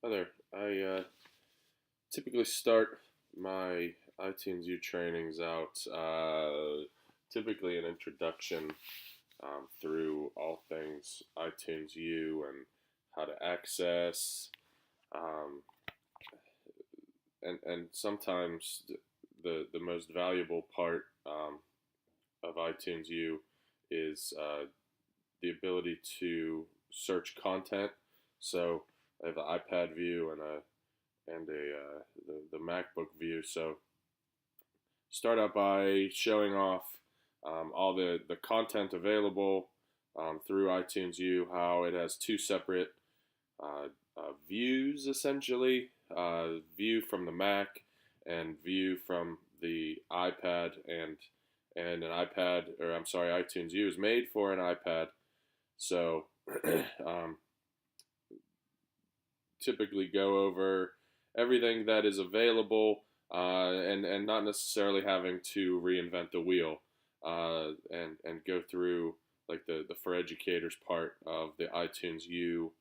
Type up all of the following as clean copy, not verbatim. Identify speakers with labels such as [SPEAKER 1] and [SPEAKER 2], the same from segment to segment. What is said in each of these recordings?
[SPEAKER 1] Hi there. I typically start my iTunes U trainings out, typically an introduction through all things iTunes U and how to access, um, and sometimes the most valuable part of iTunes U is the ability to search content. So I have an iPad view and the MacBook view. So start out by showing off all the content available through iTunes U, how it has two separate views essentially, view from the Mac and view from the iPad, and an iPad, or I'm sorry, iTunes U is made for an iPad. So um, typically go over everything that is available, and not necessarily having to reinvent the wheel, and go through like the for educators part of the iTunes U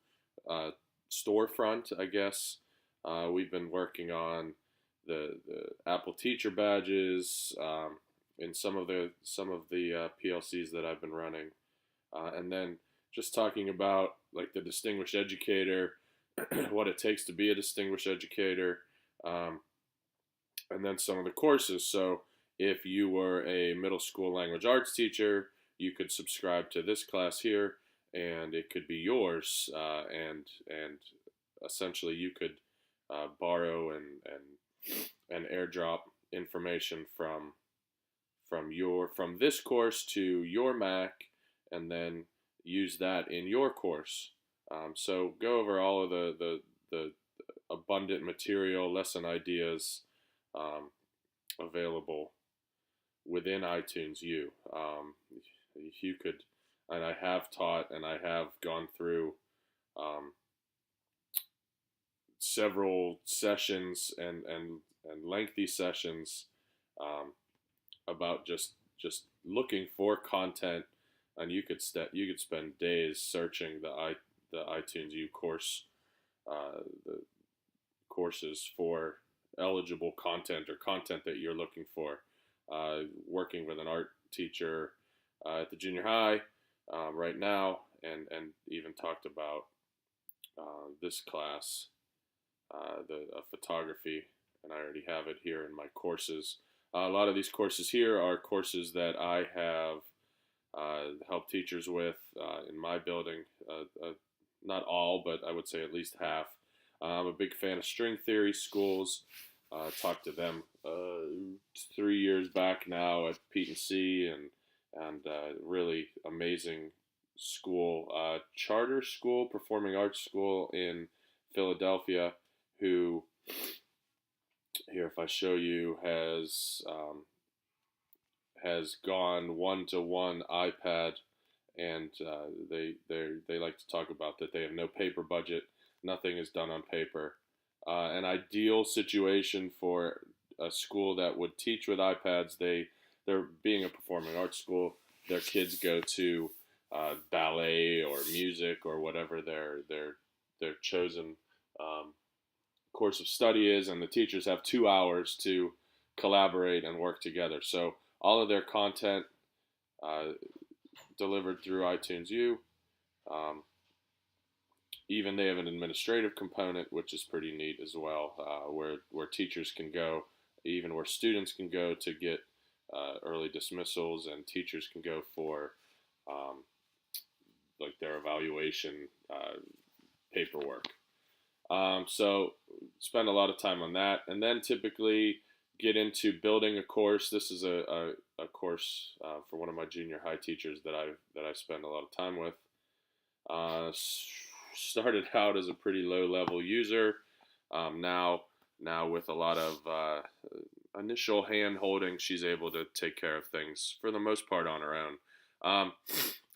[SPEAKER 1] uh, storefront, I guess. We've been working on the Apple Teacher badges in some of the PLCs that I've been running, and then just talking about like the distinguished educator, what it takes to be a distinguished educator, um, and then some of the courses. So if you were a middle school language arts teacher, you could subscribe to this class here, and it could be yours, and essentially you could borrow and airdrop information from this course to your Mac, and then use that in your course. So go over all of the abundant material, lesson ideas um, available within iTunes U. If you could, and I have taught and I have gone through um, several sessions and lengthy sessions um, about just looking for content, and you could spend days searching the iTunes U the courses for eligible content or content that you're looking for. Working with an art teacher at the junior high right now, and even talked about this class, the photography, and I already have it here in my courses. A lot of these courses here are courses that I have helped teachers with in my building. Not all, but I would say at least half. I'm a big fan of string theory schools. Talked to them 3 years back now at Pete and C, and really amazing school, charter school, performing arts school in Philadelphia, who, here if I show you, has gone one to one iPad, and they like to talk about that they have no paper budget, nothing is done on paper. An ideal situation for a school that would teach with iPads. They're being a performing arts school. Their kids go to ballet or music or whatever their chosen course of study is, and the teachers have 2 hours to collaborate and work together. So all of their content uh, delivered through iTunes U. Um, Even they have an administrative component, which is pretty neat as well, where teachers can go, even where students can go to get early dismissals, and teachers can go for um, like their evaluation paperwork. So spend a lot of time on that, and then typically get into building a course. This is a course for one of my junior high teachers that I spend a lot of time with. Uh, Started out as a pretty low level user. Now with a lot of initial hand holding, she's able to take care of things for the most part on her own. Um,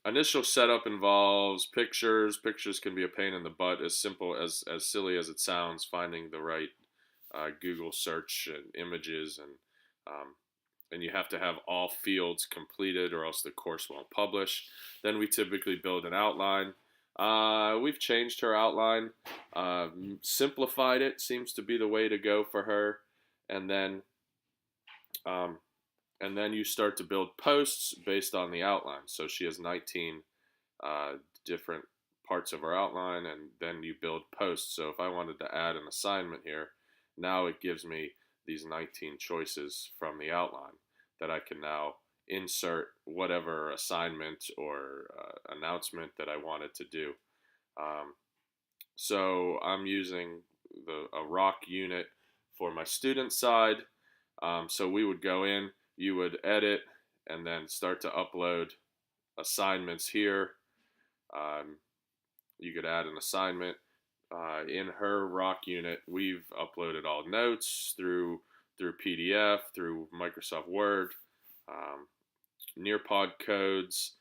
[SPEAKER 1] Initial setup involves pictures. Pictures can be a pain in the butt, as simple as silly as it sounds. Finding the right Google search and images, um, and you have to have all fields completed, or else the course won't publish. Then we typically build an outline. We've changed her outline Simplified it seems to be the way to go for her, and then um, you start to build posts based on the outline. So she has 19 uh, different parts of her outline, and then you build posts. So if I wanted to add an assignment here, now it gives me these 19 choices from the outline that I can now insert whatever assignment or announcement that I wanted to do. Um, so I'm using a rock unit for my student side. So we would go in, you would edit, and then start to upload assignments here. Um, you could add an assignment. In her rock unit, we've uploaded all notes through PDF, through Microsoft Word, um, Nearpod codes,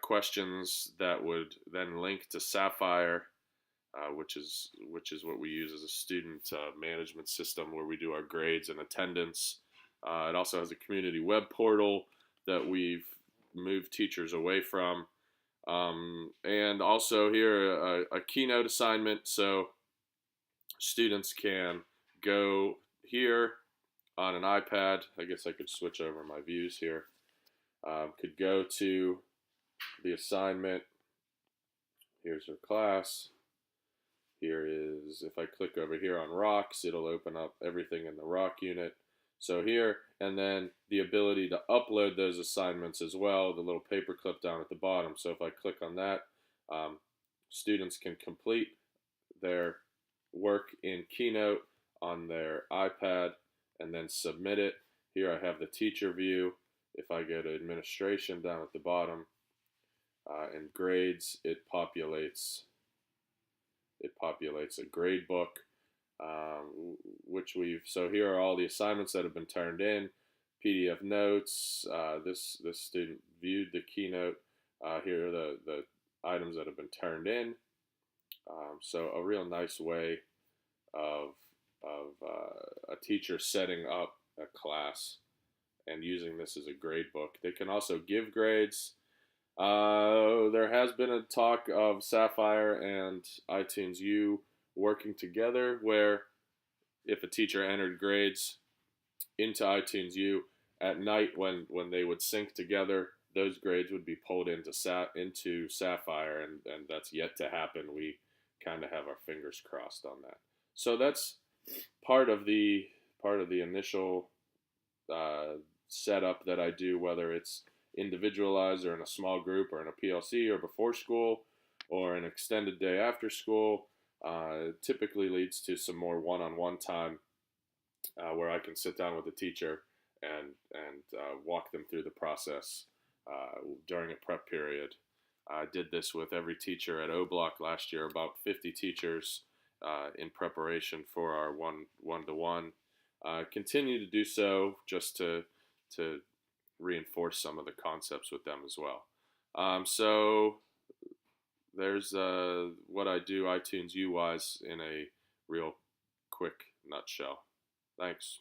[SPEAKER 1] questions that would then link to Sapphire, which is what we use as a student management system where we do our grades and attendance. It also has a community web portal that we've moved teachers away from. And also here a keynote assignment, so students can go here on an iPad. I guess I could switch over my views here. Could go to the assignment. Here's her class. Here is, if I click over here on rocks, it'll open up everything in the rock unit. So here, and then the ability to upload those assignments as well, the little paper clip down at the bottom. So if I click on that, students can complete their work in Keynote on their iPad and then submit it. Here I have the teacher view. If I go to administration down at the bottom and grades, it populates a grade book, so here are all the assignments that have been turned in, PDF notes. This student viewed the keynote. Here are the items that have been turned in. So a real nice way of a teacher setting up a class and using this as a grade book. They can also give grades. There has been a talk of Sapphire and iTunes U working together, where if a teacher entered grades into iTunes U at night when they would sync together, those grades would be pulled into Sapphire, and that's yet to happen. We kind of have our fingers crossed on that. So that's part of the initial setup that I do, whether it's individualized or in a small group or in a PLC or before school or an extended day after school. Typically leads to some more one-on-one time where I can sit down with the teacher and walk them through the process during a prep period. I did this with every teacher at O Block last year, about 50 teachers in preparation for our one-to-one. Continue to do so just to reinforce some of the concepts with them as well. So there's what I do iTunes U-wise in a real quick nutshell. Thanks.